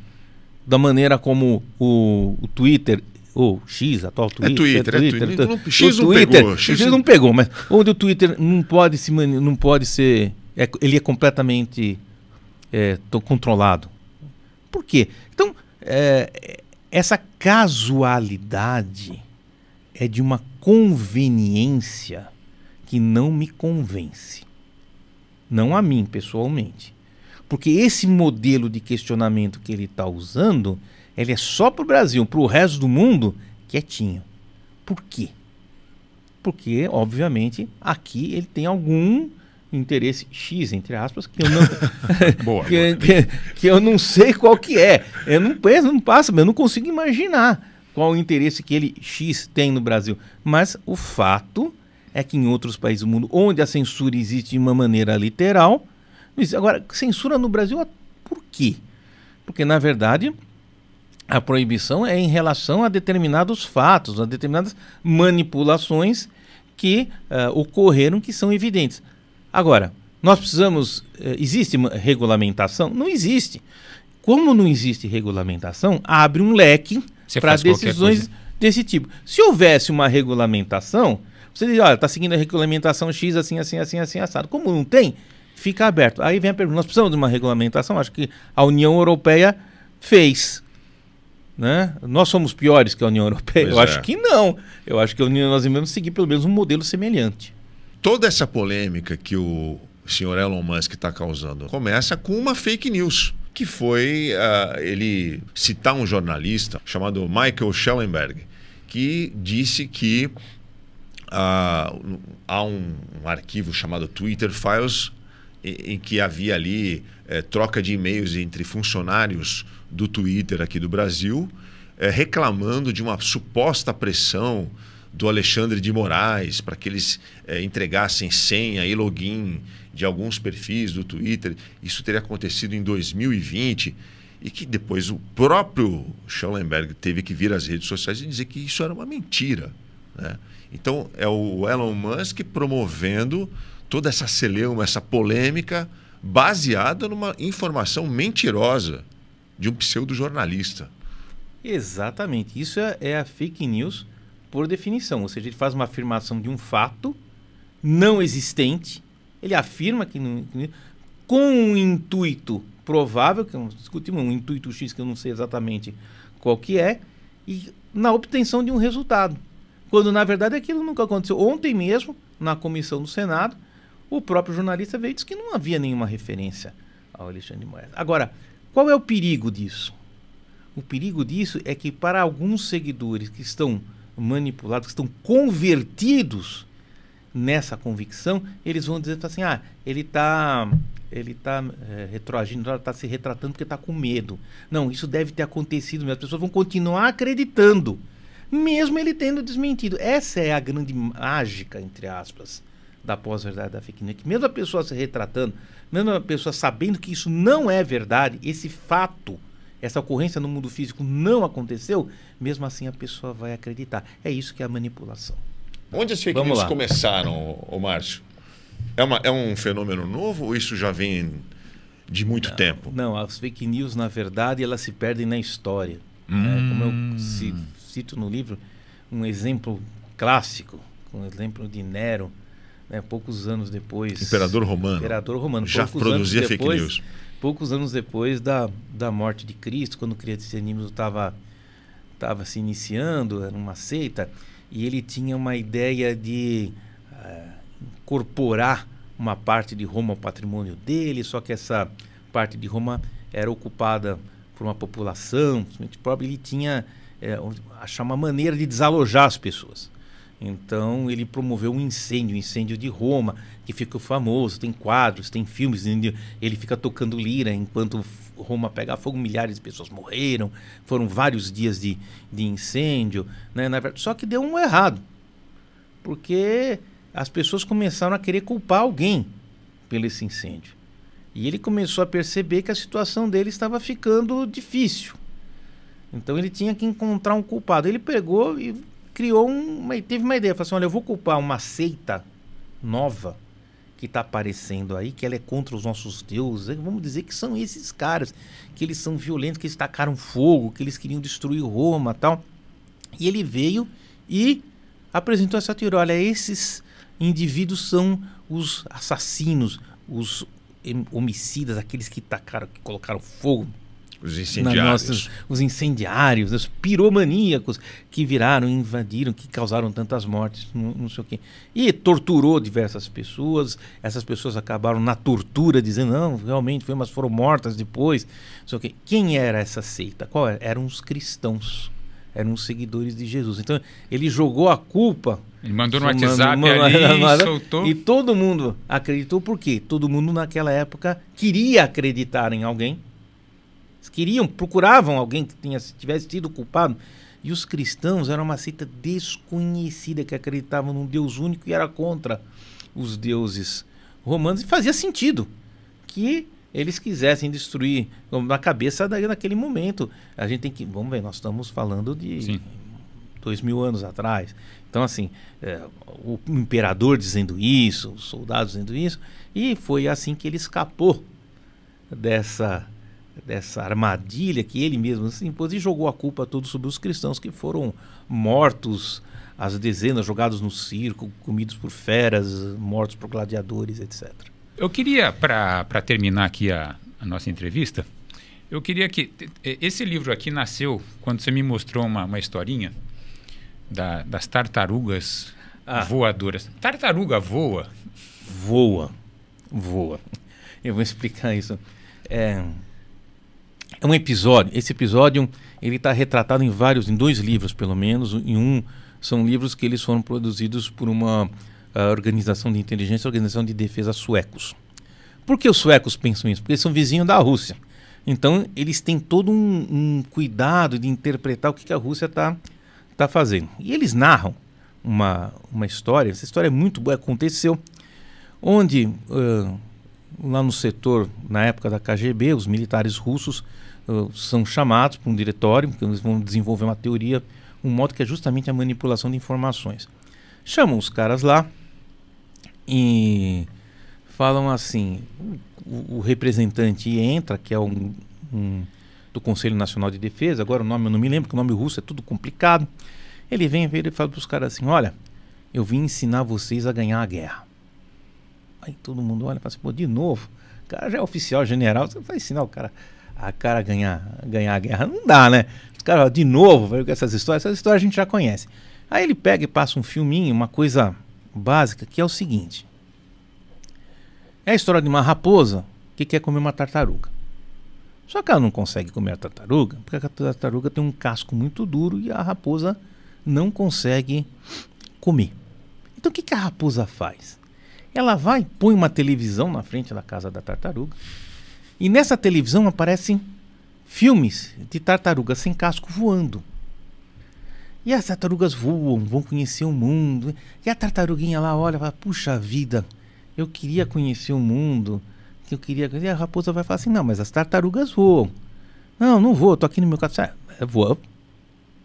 Da maneira como o Twitter... Ou X, atual Twitter. X não pegou. X não pegou, mas onde o Twitter não pode ser Ele é completamente controlado. Por quê? Então, essa casualidade é de uma conveniência que não me convence. Não a mim, pessoalmente. Porque esse modelo de questionamento que ele está usando, ele é só para o Brasil, para o resto do mundo, quietinho. Por quê? Porque, obviamente, aqui ele tem algum interesse X, entre aspas, que eu não, Boa, que eu não sei qual que é. Eu não penso, não passa, eu não consigo imaginar qual o interesse que ele X tem no Brasil. Mas o fato é que em outros países do mundo, onde a censura existe de uma maneira literal, agora, censura no Brasil, por quê? Porque, na verdade, a proibição é em relação a determinados fatos, a determinadas manipulações que ocorreram, que são evidentes. Agora, nós precisamos... existe regulamentação? Não existe. Como não existe regulamentação, abre um leque para decisões desse tipo. Se houvesse uma regulamentação, você diz, olha, está seguindo a regulamentação X, assim, assim, assim, assim, assado. Como não tem, fica aberto. Aí vem a pergunta, nós precisamos de uma regulamentação? Acho que a União Europeia fez. Né? Nós somos piores que a União Europeia? Eu acho que não. Eu acho que nós devemos seguir pelo menos um modelo semelhante. Toda essa polêmica que o senhor Elon Musk está causando começa com uma fake news, que foi ele citar um jornalista chamado Michael Schellenberg, que disse que há um arquivo chamado Twitter Files, em que havia ali troca de e-mails entre funcionários do Twitter aqui do Brasil, reclamando de uma suposta pressão do Alexandre de Moraes para que eles entregassem senha e login de alguns perfis do Twitter. Isso teria acontecido em 2020 e que depois o próprio Schellenberg teve que vir às redes sociais e dizer que isso era uma mentira, né? Então é o Elon Musk promovendo toda essa celeuma, essa polêmica baseada numa informação mentirosa de um pseudo-jornalista. Exatamente. Isso é a fake news por definição. Ou seja, ele faz uma afirmação de um fato não existente. Ele afirma que não, com um intuito provável, que discutimos um intuito X que eu não sei exatamente qual que é, e na obtenção de um resultado. Quando, na verdade, aquilo nunca aconteceu. Ontem mesmo, na comissão do Senado, o próprio jornalista veio e disse que não havia nenhuma referência ao Alexandre de Moraes. Agora, qual é o perigo disso? O perigo disso é que para alguns seguidores que estão manipulados, que estão convertidos nessa convicção, eles vão dizer assim, ele está retroagindo, está se retratando porque está com medo. Não, isso deve ter acontecido mesmo. As pessoas vão continuar acreditando, mesmo ele tendo desmentido. Essa é a grande mágica, entre aspas, da pós-verdade da fake news. Que mesmo a pessoa se retratando, mesmo a pessoa sabendo que isso não é verdade, esse fato, essa ocorrência no mundo físico não aconteceu, mesmo assim a pessoa vai acreditar. É isso que é a manipulação. Onde as fake news começaram, ô Márcio? É um fenômeno novo ou isso já vem de muito tempo? Não, as fake news, na verdade, elas se perdem na história. Como eu cito no livro, um exemplo clássico, um exemplo de Nero, poucos anos depois... Imperador Romano. Já produzia fake news. Poucos anos depois da morte de Cristo, quando o cristianismo estava se iniciando, era uma seita, e ele tinha uma ideia de incorporar uma parte de Roma ao patrimônio dele, só que essa parte de Roma era ocupada por uma população própria. Ele tinha achar uma maneira de desalojar as pessoas. Então ele promoveu um incêndio de Roma, que ficou famoso, tem quadros, tem filmes, ele fica tocando lira enquanto Roma pega fogo, milhares de pessoas morreram, foram vários dias de incêndio, né? Só que deu um errado, porque as pessoas começaram a querer culpar alguém pelo esse incêndio. E ele começou a perceber que a situação dele estava ficando difícil. Então ele tinha que encontrar um culpado. Ele pegou e teve uma ideia, falou assim, olha, eu vou culpar uma seita nova que está aparecendo aí, que ela é contra os nossos deuses, vamos dizer que são esses caras, que eles são violentos, que eles tacaram fogo, que eles queriam destruir Roma e tal. E ele veio e apresentou essa teoria, olha, esses indivíduos são os assassinos, os homicidas, aqueles que colocaram fogo. Os incendiários. Os incendiários, os piromaníacos que viraram, invadiram, que causaram tantas mortes, não sei o quê. E torturou diversas pessoas. Essas pessoas acabaram na tortura, dizendo, não, realmente foi, mas foram mortas depois. Não sei o quê. Quem era essa seita? Qual era? Eram os cristãos. Eram os seguidores de Jesus. Então, ele jogou a culpa. Ele mandou no WhatsApp ali, soltou. E todo mundo acreditou. Por quê? Todo mundo naquela época queria acreditar em alguém. Procuravam alguém que tivesse sido culpado. E os cristãos eram uma seita desconhecida que acreditavam num Deus único e era contra os deuses romanos. E fazia sentido que eles quisessem destruir na cabeça naquele momento. A gente tem que... Vamos ver, nós estamos falando de 2000 anos atrás. Então, assim, o imperador dizendo isso, os soldados dizendo isso, e foi assim que ele escapou dessa armadilha que ele mesmo se impôs e jogou a culpa toda sobre os cristãos que foram mortos, às dezenas, jogados no circo, comidos por feras, mortos por gladiadores, etc. Eu queria, para terminar aqui a nossa entrevista, eu queria que... Esse livro aqui nasceu quando você me mostrou uma historinha das tartarugas voadoras. Tartaruga voa? Voa. Eu vou explicar isso. É um episódio. Esse episódio ele está retratado em 2 livros, pelo menos. São livros que eles foram produzidos por uma organização de inteligência, organização de defesa suecos. Por que os suecos pensam isso? Porque eles são vizinhos da Rússia. Então, eles têm todo um cuidado de interpretar o que a Rússia está fazendo. E eles narram uma história. Essa história é muito boa. Aconteceu onde, lá no setor, na época da KGB, os militares russos são chamados para um diretório, porque eles vão desenvolver uma teoria, um modo que é justamente a manipulação de informações. Chamam os caras lá e falam assim, o representante entra, que é do Conselho Nacional de Defesa, agora o nome eu não me lembro, porque o nome russo é tudo complicado. Ele vem e fala para os caras assim, olha, eu vim ensinar vocês a ganhar a guerra. Aí todo mundo olha e fala assim, pô, de novo? O cara já é oficial, general, você vai ensinar o cara a ganhar a guerra? Não dá, né? Os caras, de novo, vai com essas histórias a gente já conhece. Aí ele pega e passa um filminho, uma coisa básica, que é o seguinte. É a história de uma raposa que quer comer uma tartaruga. Só que ela não consegue comer a tartaruga, porque a tartaruga tem um casco muito duro e a raposa não consegue comer. Então o que a raposa faz? Ela vai e põe uma televisão na frente da casa da tartaruga. E nessa televisão aparecem filmes de tartarugas sem casco voando. E as tartarugas voam, vão conhecer o mundo. E a tartaruguinha lá olha e fala, puxa vida, eu queria conhecer o mundo. E a raposa vai falar assim, não, mas as tartarugas voam. Não vou, tô aqui no meu casco. Voa,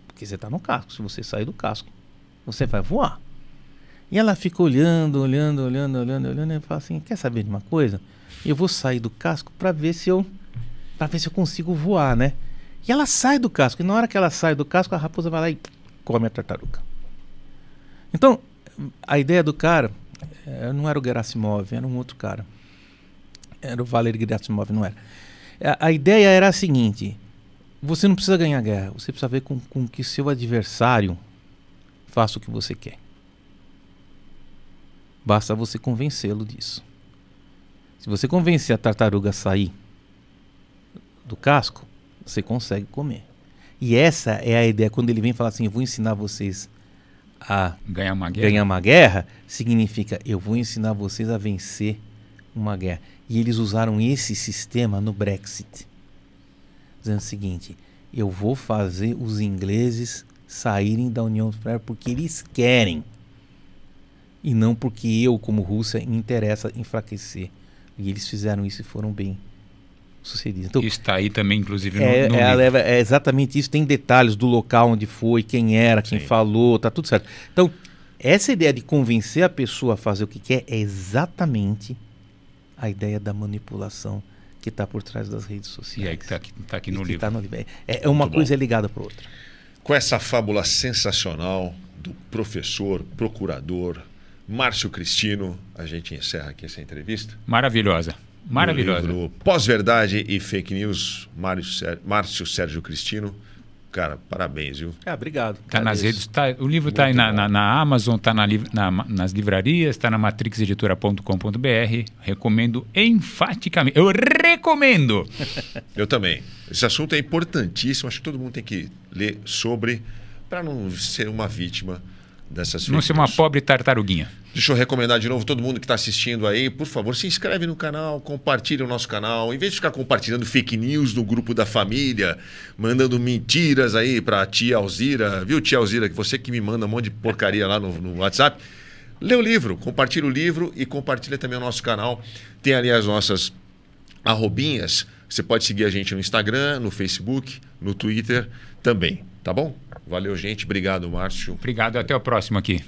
porque você tá no casco. Se você sair do casco, você vai voar. E ela fica olhando e fala assim, quer saber de uma coisa? Eu vou sair do casco para ver se eu consigo voar, né? E ela sai do casco, e na hora que ela sai do casco, a raposa vai lá e come a tartaruga. Então, a ideia do cara não era o Gerasimov, era um outro cara. Era o Valery Gerasimov, não era. A ideia era a seguinte, você não precisa ganhar a guerra, você precisa ver com que seu adversário faça o que você quer. Basta você convencê-lo disso. Se você convencer a tartaruga a sair do casco, você consegue comer. E essa é a ideia. Quando ele vem falar assim, eu vou ensinar vocês a ganhar uma guerra, significa, eu vou ensinar vocês a vencer uma guerra. E eles usaram esse sistema no Brexit. Dizendo o seguinte, eu vou fazer os ingleses saírem da União Europeia porque eles querem. E não porque eu, como Rússia, me interessa enfraquecer. E eles fizeram isso e foram bem sucedidos. Então, isso está aí também, inclusive, no livro. É exatamente isso. Tem detalhes do local onde foi, quem era, quem falou, tá tudo certo. Então, essa ideia de convencer a pessoa a fazer o que quer é exatamente a ideia da manipulação que está por trás das redes sociais. E aí que está aqui no livro. Tá no livro. É uma coisa ligada para outra. Com essa fábula sensacional do professor, procurador, Márcio Cristino, a gente encerra aqui essa entrevista. Maravilhosa. Maravilhosa. No livro Pós-Verdade e Fake News, Márcio Sérgio Cristino. Cara, parabéns, viu? Obrigado. Tá nas redes, o livro está aí na Amazon, está nas livrarias, está na matrixeditora.com.br. Recomendo enfaticamente. Eu recomendo! Eu também. Esse assunto é importantíssimo. Acho que todo mundo tem que ler sobre, para não ser uma vítima dessas fake news. Não ser uma pobre tartaruguinha. Deixa eu recomendar de novo todo mundo que está assistindo aí, por favor, se inscreve no canal, compartilha o nosso canal. Em vez de ficar compartilhando fake news no grupo da família, mandando mentiras aí para a tia Alzira, viu, tia Alzira, que você que me manda um monte de porcaria lá no WhatsApp, lê o livro, compartilha o livro e compartilha também o nosso canal. Tem ali as nossas arrobinhas. Você pode seguir a gente no Instagram, no Facebook, no Twitter também, tá bom? Valeu, gente. Obrigado, Márcio. Obrigado. Até o próximo aqui.